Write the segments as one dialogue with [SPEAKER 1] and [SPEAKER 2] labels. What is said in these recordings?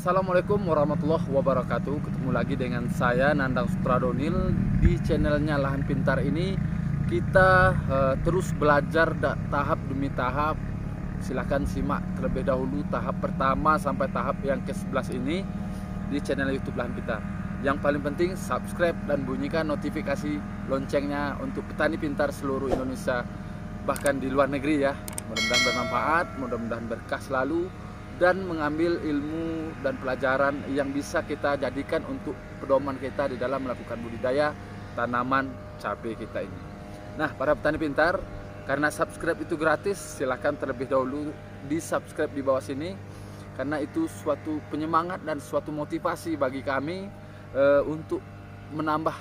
[SPEAKER 1] Assalamualaikum warahmatullahi wabarakatuh. Ketemu lagi dengan saya Nandang Sutradonil di channelnya Lahan Pintar ini. Kita terus belajar tahap demi tahap. Silahkan simak terlebih dahulu tahap pertama sampai tahap yang ke-11 ini di channel YouTube Lahan Pintar. Yang paling penting subscribe dan bunyikan notifikasi loncengnya untuk petani pintar seluruh Indonesia, bahkan di luar negeri ya. Mudah-mudahan bermanfaat, mudah-mudahan berkah selalu, dan mengambil ilmu dan pelajaran yang bisa kita jadikan untuk pedoman kita di dalam melakukan budidaya tanaman cabai kita ini. Nah, para petani pintar, karena subscribe itu gratis, silahkan terlebih dahulu di subscribe di bawah sini, karena itu suatu penyemangat dan suatu motivasi bagi kami untuk menambah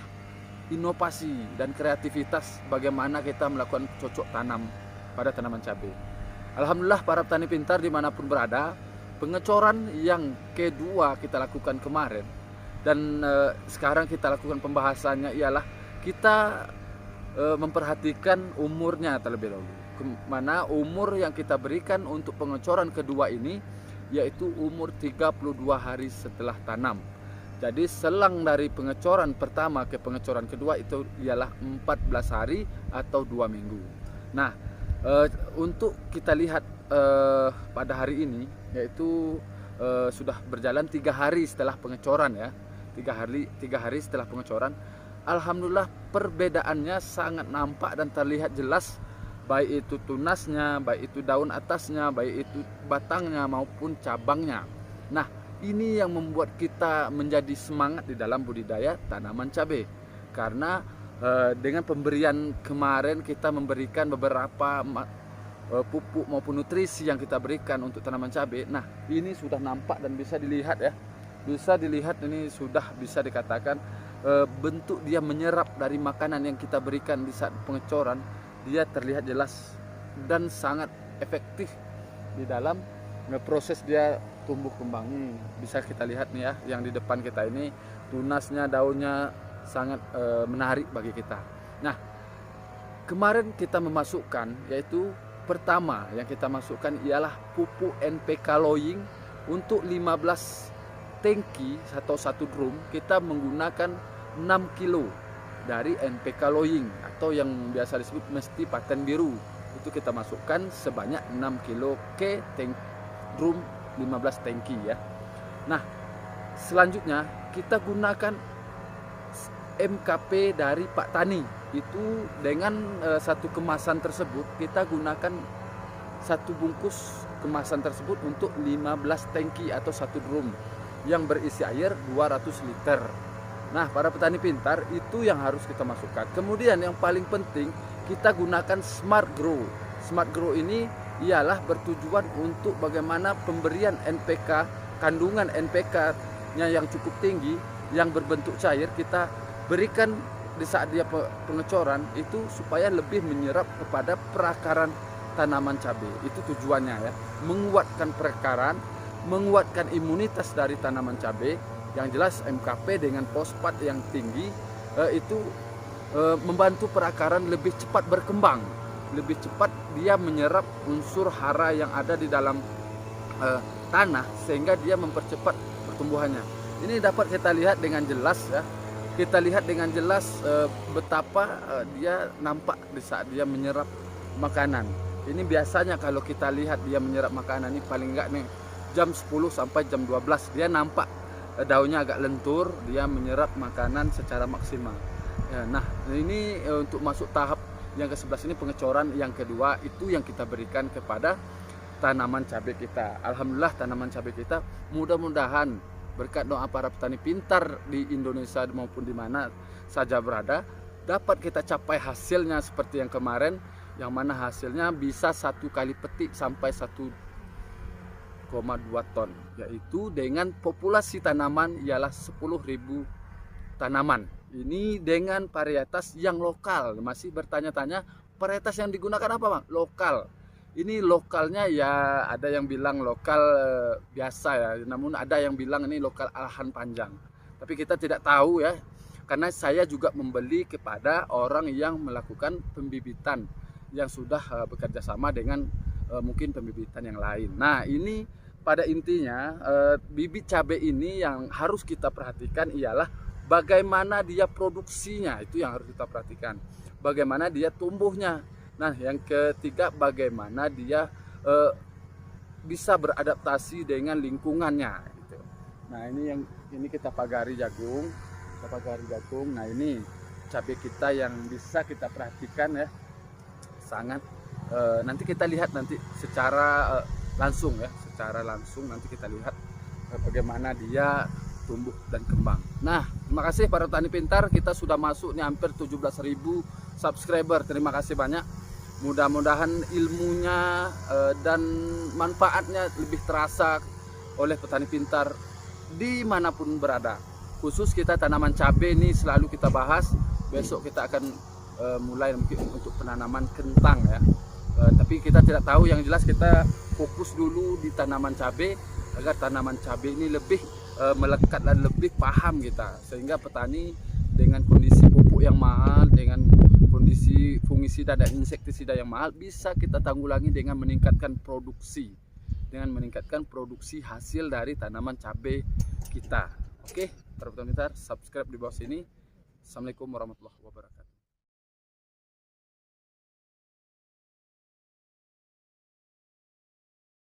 [SPEAKER 1] inovasi dan kreativitas bagaimana kita melakukan cocok tanam pada tanaman cabai. Alhamdulillah para petani pintar dimanapun berada, pengecoran yang kedua kita lakukan kemarin dan sekarang kita lakukan pembahasannya ialah kita memperhatikan umurnya terlebih dahulu. Mana umur yang kita berikan untuk pengecoran kedua ini yaitu umur 32 hari setelah tanam. Jadi selang dari pengecoran pertama ke pengecoran kedua itu ialah 14 hari atau 2 minggu. Nah, untuk kita lihat pada hari ini yaitu sudah berjalan 3 hari setelah pengecoran ya, 3 hari setelah pengecoran. Alhamdulillah perbedaannya sangat nampak dan terlihat jelas, baik itu tunasnya, baik itu daun atasnya, baik itu batangnya maupun cabangnya. Nah, ini yang membuat kita menjadi semangat di dalam budidaya tanaman cabai, karena dengan pemberian kemarin kita memberikan beberapa pupuk maupun nutrisi yang kita berikan untuk tanaman cabai. Nah, ini sudah nampak dan bisa dilihat ya. Bisa dilihat, ini sudah bisa dikatakan bentuk dia menyerap dari makanan yang kita berikan di saat pengecoran. Dia terlihat jelas dan sangat efektif di dalam proses dia tumbuh kembang. Ini bisa kita lihat nih ya, yang di depan kita ini tunasnya, daunnya sangat menarik bagi kita. Nah, kemarin kita memasukkan yaitu pertama yang kita masukkan ialah pupuk NPK Loying untuk 15 tangki atau satu drum. Kita menggunakan 6 kilo dari NPK Loying atau yang biasa disebut mesti paten biru. Itu kita masukkan sebanyak 6 kilo ke drum 15 tangki ya. Nah, selanjutnya kita gunakan MKP dari Pak Tani. Itu dengan satu kemasan tersebut kita gunakan satu bungkus kemasan tersebut untuk 15 tangki atau satu drum yang berisi air 200 liter. Nah, para petani pintar, itu yang harus kita masukkan. Kemudian yang paling penting kita gunakan Smart Grow. Smart Grow ini ialah bertujuan untuk bagaimana pemberian NPK, kandungan NPK-nya yang cukup tinggi, yang berbentuk cair, kita berikan di saat dia pengecoran itu supaya lebih menyerap kepada perakaran tanaman cabai. Itu tujuannya ya, menguatkan perakaran, menguatkan imunitas dari tanaman cabai. Yang jelas MKP dengan fosfat yang tinggi itu membantu perakaran lebih cepat berkembang, lebih cepat dia menyerap unsur hara yang ada di dalam tanah sehingga dia mempercepat pertumbuhannya. Ini dapat kita lihat dengan jelas ya. Kita lihat dengan jelas betapa dia nampak di saat dia menyerap makanan. Ini biasanya kalau kita lihat dia menyerap makanan ini paling enggak nih jam 10 sampai jam 12 dia nampak daunnya agak lentur, dia menyerap makanan secara maksimal. Ya, nah, ini untuk masuk tahap yang ke-11 ini pengecoran yang kedua, itu yang kita berikan kepada tanaman cabai kita. Alhamdulillah tanaman cabai kita mudah-mudahan berkat doa para petani pintar di Indonesia maupun di mana saja berada, dapat kita capai hasilnya seperti yang kemarin, yang mana hasilnya bisa 1 kali petik sampai 1,2 ton, yaitu dengan populasi tanaman ialah 10.000 tanaman. Ini dengan varietas yang lokal. Masih bertanya-tanya, varietas yang digunakan apa Bang? Lokal. Ini lokalnya ya, ada yang bilang lokal biasa ya, namun ada yang bilang ini lokal alahan panjang. Tapi kita tidak tahu ya, karena saya juga membeli kepada orang yang melakukan pembibitan yang sudah bekerja sama dengan mungkin pembibitan yang lain. Nah, ini pada intinya bibit cabai ini yang harus kita perhatikan ialah bagaimana dia produksinya, itu yang harus kita perhatikan. Bagaimana dia tumbuhnya. Nah, yang ketiga bagaimana dia bisa beradaptasi dengan lingkungannya gitu. Nah, ini kita pagari jagung, Nah, ini cabai kita yang bisa kita perhatikan ya. Sangat nanti kita lihat nanti secara langsung nanti kita lihat bagaimana dia tumbuh dan kembang. Nah, terima kasih para petani pintar, kita sudah masuk nih hampir 17.000 subscriber. Terima kasih banyak. Mudah-mudahan ilmunya dan manfaatnya lebih terasa oleh petani pintar dimanapun berada. Khusus kita tanaman cabai ini selalu kita bahas. Besok kita akan mulai mungkin untuk penanaman kentang ya. Tapi kita tidak tahu, yang jelas kita fokus dulu di tanaman cabai agar tanaman cabai ini lebih melekat dan lebih paham kita, sehingga petani dengan kondisi pupuk yang mahal, dengan kondisi fungisida dan insektisida yang mahal, bisa kita tanggulangi dengan meningkatkan produksi, hasil dari tanaman cabai kita. Oke, para petani, subscribe di bawah sini. Assalamualaikum warahmatullahi wabarakatuh.